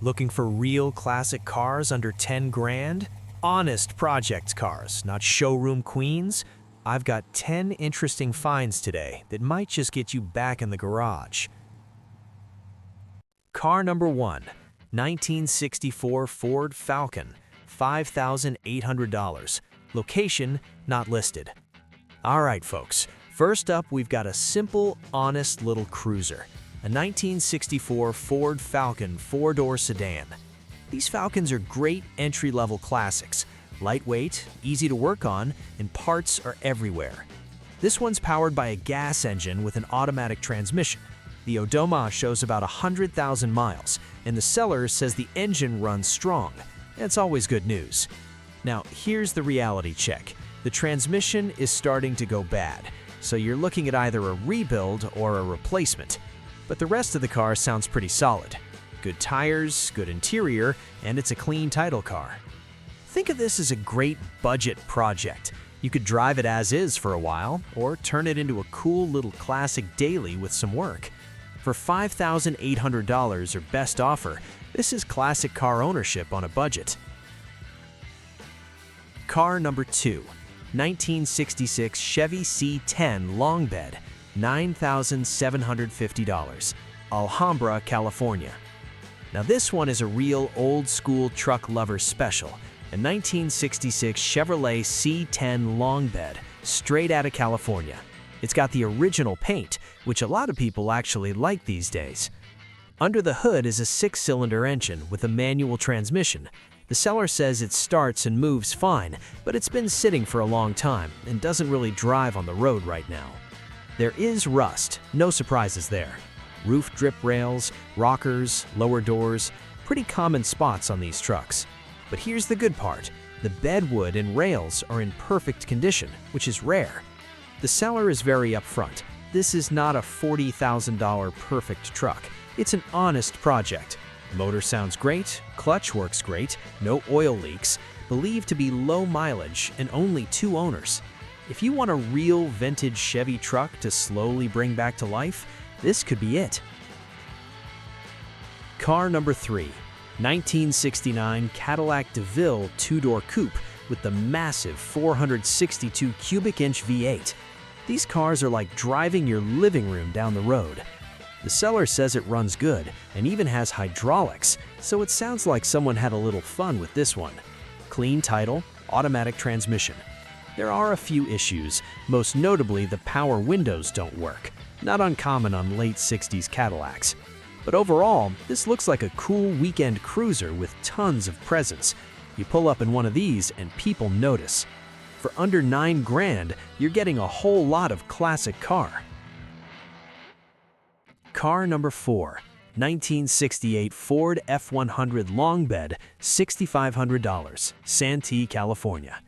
Looking for real classic cars under 10 grand? Honest project cars, not showroom queens? I've got 10 interesting finds today that might just get you back in the garage. Car number 1, 1964 Ford Falcon, $5,800. Location not listed. All right, folks. First up, we've got a simple, honest little cruiser, a 1964 Ford Falcon 4-door sedan. These Falcons are great entry-level classics, lightweight, easy to work on, and parts are everywhere. This one's powered by a gas engine with an automatic transmission. The odometer shows about 100,000 miles, and the seller says the engine runs strong. That's always good news. Now, here's the reality check. The transmission is starting to go bad, so you're looking at either a rebuild or a replacement. But the rest of the car sounds pretty solid. Good tires, good interior, and it's a clean title car. Think of this as a great budget project. You could drive it as is for a while, or turn it into a cool little classic daily with some work. For $5,800 or best offer, this is classic car ownership on a budget. Car number 2, 1966 Chevy C10 long bed, $9,750, Alhambra, California. Now this one is a real old-school truck lover special, a 1966 Chevrolet C10 long bed, straight out of California. It's got the original paint, which a lot of people actually like these days. Under the hood is a 6-cylinder engine with a manual transmission. The seller says it starts and moves fine, but it's been sitting for a long time and doesn't really drive on the road right now. There is rust, no surprises there. Roof drip rails, rockers, lower doors, pretty common spots on these trucks. But here's the good part. The bedwood and rails are in perfect condition, which is rare. The seller is very upfront. This is not a $40,000 perfect truck. It's an honest project. Motor sounds great, clutch works great, no oil leaks, believed to be low mileage and only 2 owners. If you want a real vintage Chevy truck to slowly bring back to life, this could be it. Car number 3, 1969 Cadillac DeVille 2-door coupe with the massive 462 cubic inch V8. These cars are like driving your living room down the road. The seller says it runs good and even has hydraulics, so it sounds like someone had a little fun with this one. Clean title, automatic transmission. There are a few issues, most notably the power windows don't work, not uncommon on late 60s Cadillacs. But overall, this looks like a cool weekend cruiser with tons of presence. You pull up in one of these and people notice. For under 9 grand, you're getting a whole lot of classic car. Car number 4, 1968 Ford F100 long bed, $6,500, Santee, California.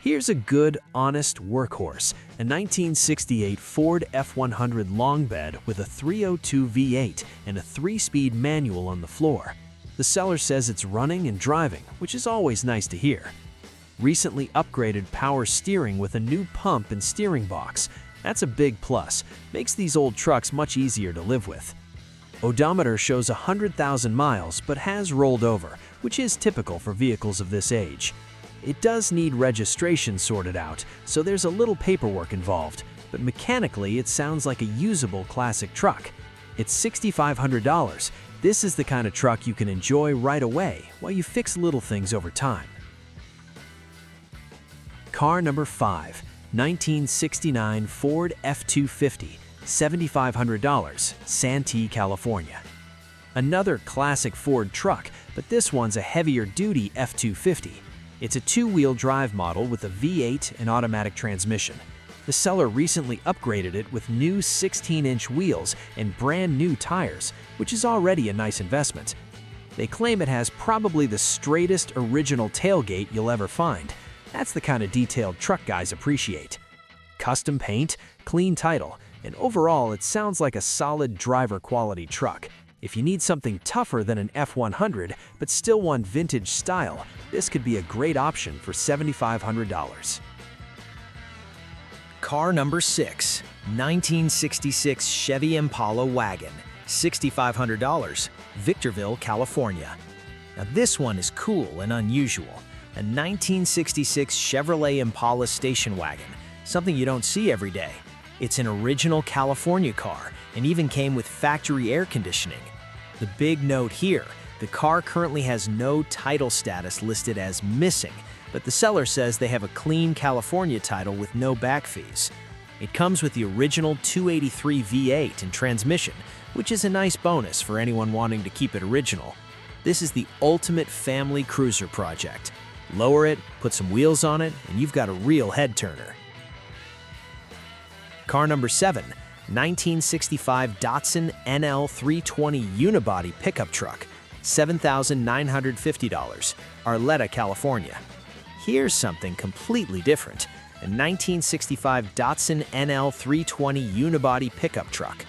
Here's a good, honest workhorse, a 1968 Ford F100 long bed with a 302 V8 and a 3-speed manual on the floor. The seller says it's running and driving, which is always nice to hear. Recently upgraded power steering with a new pump and steering box. That's a big plus, makes these old trucks much easier to live with. Odometer shows 100,000 miles but has rolled over, which is typical for vehicles of this age. It does need registration sorted out, so there's a little paperwork involved, but mechanically it sounds like a usable classic truck. It's $6,500. This is the kind of truck you can enjoy right away while you fix little things over time. Car number 5, 1969 Ford F250, $7,500, Santee, California. Another classic Ford truck, but this one's a heavier-duty F250. It's a 2-wheel drive model with a V8 and automatic transmission. The seller recently upgraded it with new 16-inch wheels and brand new tires, which is already a nice investment. They claim it has probably the straightest original tailgate you'll ever find. That's the kind of detailed truck guys appreciate. Custom paint, clean title, and overall it sounds like a solid driver quality truck. If you need something tougher than an F100 but still want vintage style, this could be a great option for $7,500. Car number 6, 1966 Chevy Impala wagon, $6,500, Victorville, California. Now this one is cool and unusual. A 1966 Chevrolet Impala station wagon, something you don't see every day. It's an original California car and even came with factory air conditioning. The big note here, the car currently has no title status listed as missing, but the seller says they have a clean California title with no back fees. It comes with the original 283 V8 and transmission, which is a nice bonus for anyone wanting to keep it original. This is the ultimate family cruiser project. Lower it, put some wheels on it, and you've got a real head-turner. Car number 7, 1965 Datsun NL320 unibody pickup truck, $7,950, Arleta, California. Here's something completely different. A 1965 Datsun NL320 unibody pickup truck.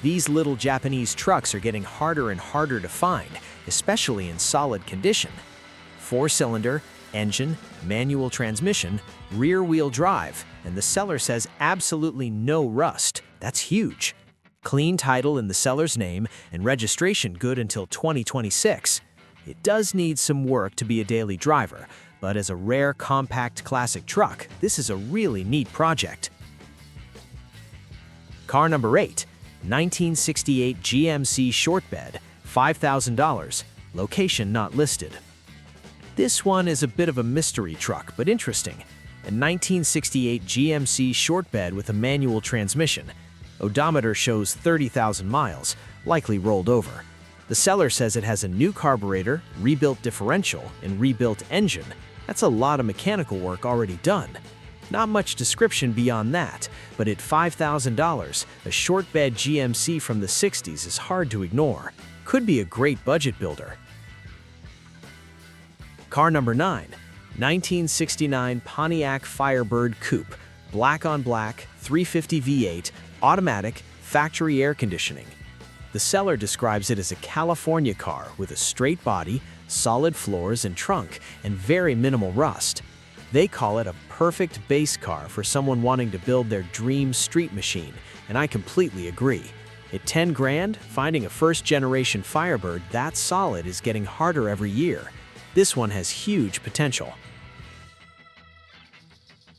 These little Japanese trucks are getting harder and harder to find, especially in solid condition. 4-cylinder, engine, manual transmission, rear-wheel drive, and the seller says absolutely no rust. That's huge. Clean title in the seller's name and registration good until 2026. It does need some work to be a daily driver, but as a rare compact classic truck, this is a really neat project. Car number 8, 1968 GMC short bed, $5,000, location not listed. This one is a bit of a mystery truck, but interesting. A 1968 GMC short bed with a manual transmission. Odometer shows 30,000 miles, likely rolled over. The seller says it has a new carburetor, rebuilt differential, and rebuilt engine. That's a lot of mechanical work already done. Not much description beyond that, but at $5,000, a short bed GMC from the 60s is hard to ignore. Could be a great budget builder. Car number 9, 1969 Pontiac Firebird Coupe, black on black, 350 V8, automatic, factory air conditioning. The seller describes it as a California car with a straight body, solid floors and trunk, and very minimal rust. They call it a perfect base car for someone wanting to build their dream street machine, and I completely agree. At 10 grand, finding a first-generation Firebird that solid is getting harder every year. This one has huge potential.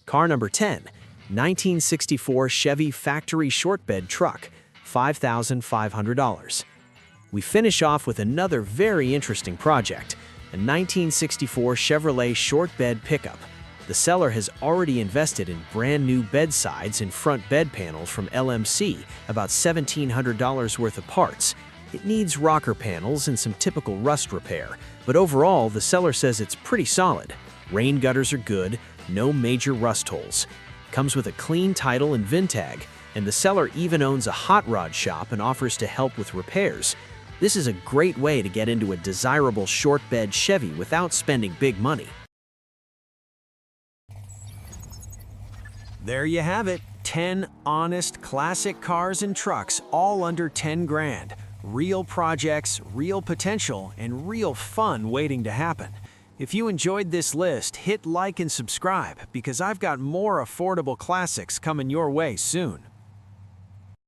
Car number 10, 1964 Chevy factory short bed truck, $5,500. We finish off with another very interesting project, a 1964 Chevrolet short bed pickup. The seller has already invested in brand new bed sides and front bed panels from LMC, about $1,700 worth of parts. It needs rocker panels and some typical rust repair, but overall the seller says it's pretty solid. Rain gutters are good, no major rust holes. Comes with a clean title and VIN tag, and the seller even owns a hot rod shop and offers to help with repairs. This is a great way to get into a desirable short bed Chevy without spending big money. There you have it, 10 honest classic cars and trucks all under 10 grand. Real projects, real potential, and real fun waiting to happen. If you enjoyed this list, hit like and subscribe because I've got more affordable classics coming your way soon.